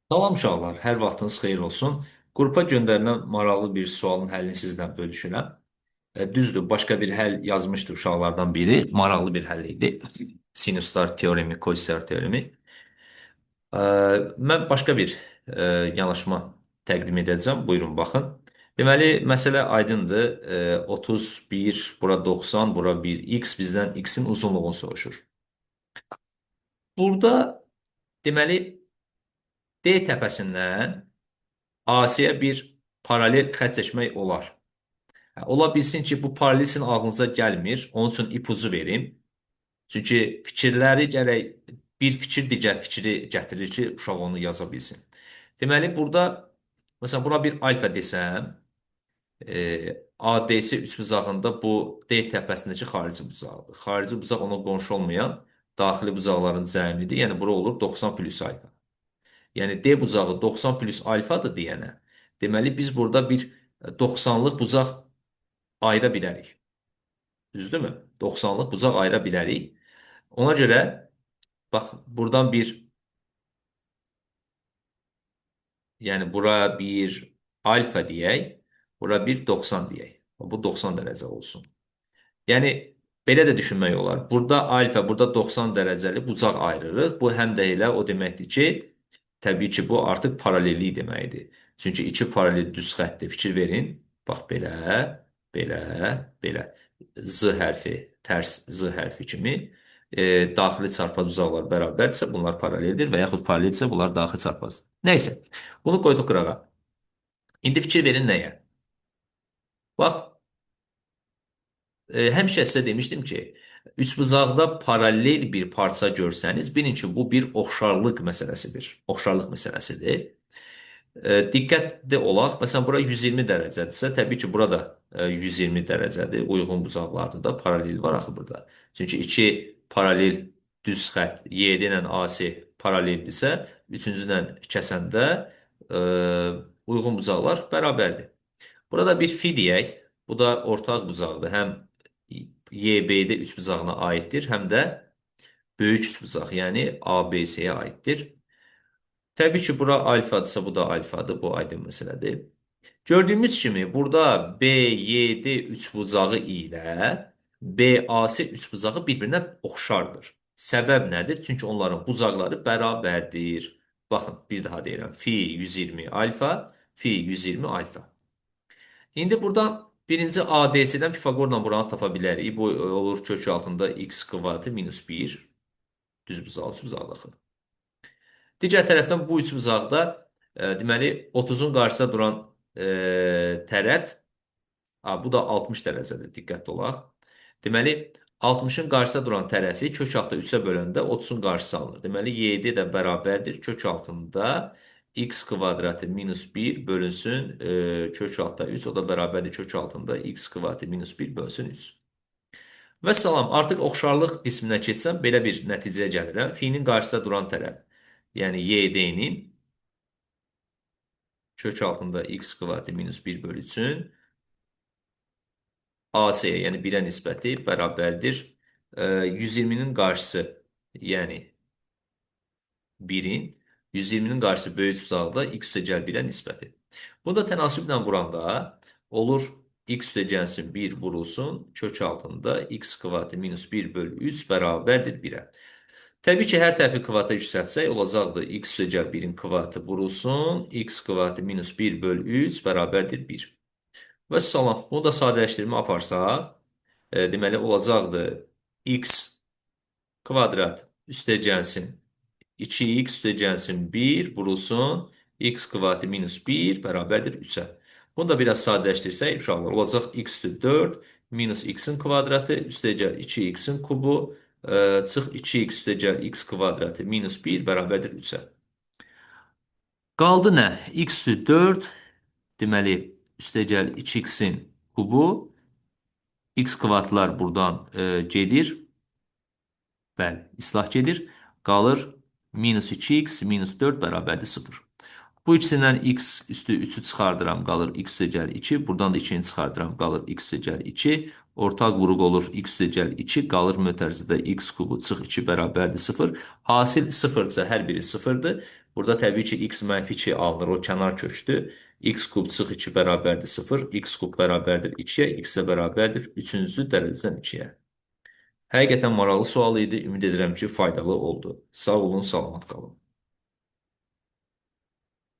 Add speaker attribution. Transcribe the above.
Speaker 1: Salam uşaqlar, hər vaxtınız xeyir olsun. Qrupa göndərilən maraqlı bir sualın həllini sizlə bölüşürəm. Düzdür, başqa bir həll yazmışdı uşaqlardan biri. Maraqlı bir həll idi. Sinuslar teoremi, kosinuslar teoremi. E, Mən başqa bir yanaşma təqdim edəcəm. Buyurun baxın. Deməli, məsələ aydındır. 31, bura 90, bura 1. X bizdən X-in uzunluğunu soruşur. Burada deməli D təpəsindən AC-yə bir paralel xətt çəkmək olar. Ola bilsin ki, bu paralel sizin ağlınıza gəlmir. Onun üçün ipucu verim. Çünki fikirləri gərək bir fikir digər fikri gətirir ki, uşaq onu yaza bilsin. Deməli, burada, məsələn, bura bir alfa desəm, ADS üçbucağında bu D təpəsindəki xarici bucaqdır. Xarici bucaq ona qonşu olmayan daxili bucaqların cəmidir. Yəni, bura olur 90 plus alfa. Yəni D bucağı 90 plus alfadır deyənə. Deməli biz burada bir 90-lıq bucaq ayıra bilərik. Düzdürmü? 90-lıq bucaq ayıra bilərik. Ona görə bax buradan bir yəni bura bir alfa deyək, bura bir 90 deyək. Bu 90 dərəcə olsun. Yəni belə də düşünmək olar. Burada alfa, burada 90 dərəcəli bucaq ayırırıq. Bu həm də elə o deməkdir ki, təbii ki, bu artıq paralellik deməkdir. Çünki iki paralel düz xəttdir. Fikir verin. Bax belə, belə, belə. Z hərfi, tərs Z hərfi kimi daxili çarpaz uzaqlar bərabərdirsə, bunlar paraleldir və yaxud paraleldirsə, bunlar daxili çarpazdır. Nəysə, bunu qoyduq qırağa. İndi fikir verin nəyə? Bax, həmişə sizə demişdim ki, üçbucaqda paralel bir parça görsəniz, bilin ki, bu bir oxşarlıq məsələsidir. Oxşarlıq məsələsidir. Diqqətli olaq. Məsələn, bura 120 dərəcədirsə, təbii ki, burada 120 dərəcədir. Uyğun bucaqlarda da paralel var axı burada. Çünki iki paralel düz xətt YD ilə AC paraleldirsə, üçüncü ilə kəsəndə e, uyğun bucaqlar bərabərdir. Burada bir fi deyək. Bu da ortaq bucaqdır. Həm YBD üçbucağına aiddir, həm də böyük üçbucaq, yəni ABC-yə aiddir. Təbii ki, bura alfadırsa, bu da alfadır. Bu aydın məsələdir. Gördüyümüz kimi burada BYD üçbucağı ilə BAC üçbucağı bir-birinə oxşardır. Səbəb nədir? Çünki onların bucaqları bərabərdir. Baxın, bir daha deyirəm. Fi 120 alfa, fi 120 alfa. İndi buradan birinci ADC-dən Pifaqorla buranı tapa bilərik. Bu olur kök altında x kvadratı minus 1. Düz bucaq, üç bucaq daxil. Digər tərəfdən bu üçbucaqda deməli 30-un qarşısında duran tərəf, bu da 60 dərəcədir, diqqətli olaq. Deməli 60-ın qarşısında duran tərəfi kök altında 3-ə böləndə 30-un qarşısı alınır. Deməli 7 də bərabərdir kök altında x kvadratı minus 1 bölünsün kök altında 3, o da bərabərdir kök altında x kvadratı minus 1 bölünsün 3. Və salam, artıq oxşarlıq qisminə keçsəm, belə bir nəticəyə gəlirəm. Fi-nin qarşısında duran tərəf, yəni YD-nin kök altında x kvadratı minus 1 bölü 3-ün AC-yə, yəni 1-ə nisbəti bərabərdir 120-nin qarşısı, yəni 1-in 120-nin qarşısı böyük uzaqda x üstəgəl 1-ə nisbəti. Bunda tənasüblə vuranda olur x üstəgəlsin 1 vurulsun kök altında x kvadratı minus 1 bölü 3 bərabərdir 1-ə. Təbii ki, hər tərəfi kvadata yüksəltsək, olacaqdır x üstəgəl 1-in kvadratı vurulsun, x kvadratı minus 1 bölü 3 bərabərdir 1. Və salam, bunu da sadələşdirmə aparsaq, deməli olacaqdır x kvadrat üstəgəlsin 2x üstəgəlsin 1 vurulsun x kvadratı minus 1 bərabərdir 3-ə. Bunu da biraz sadələşdirsək, uşaqlar, olacaq x üstü 4 minus x-in kvadratı üstəgəl 2x-in kubu çıx 2x üstəgəl x kvadratı minus 1 bərabərdir 3-ə. Qaldı nə? X üstü 4 deməli üstəgəl 2x-in kubu x kvadratlar buradan gedir. Bəli, islah gedir. Qalır minus 2x minus 4 bərabərdir 0. Bu ikisindən x üstü 3-ü çıxardıram, qalır x üstəgəl 2. Buradan da 2-ni çıxardıram, qalır x üstəgəl 2. Ortaq vuruq olur x üstəgəl 2, qalır mötərizədə x kubu çıx 2 bərabərdir 0. Hasil 0-dırsa hər biri 0-dır. Burada təbii ki, x mənfi 2 alınır, o kənar köçdü. X kub çıx 2 bərabərdir 0, x kub bərabərdir 2-yə, x-ə bərabərdir 3-cü dərəcədən 2-yə. Həqiqətən maraqlı sual idi. Ümid edirəm ki, faydalı oldu. Sağ olun, salamat qalın.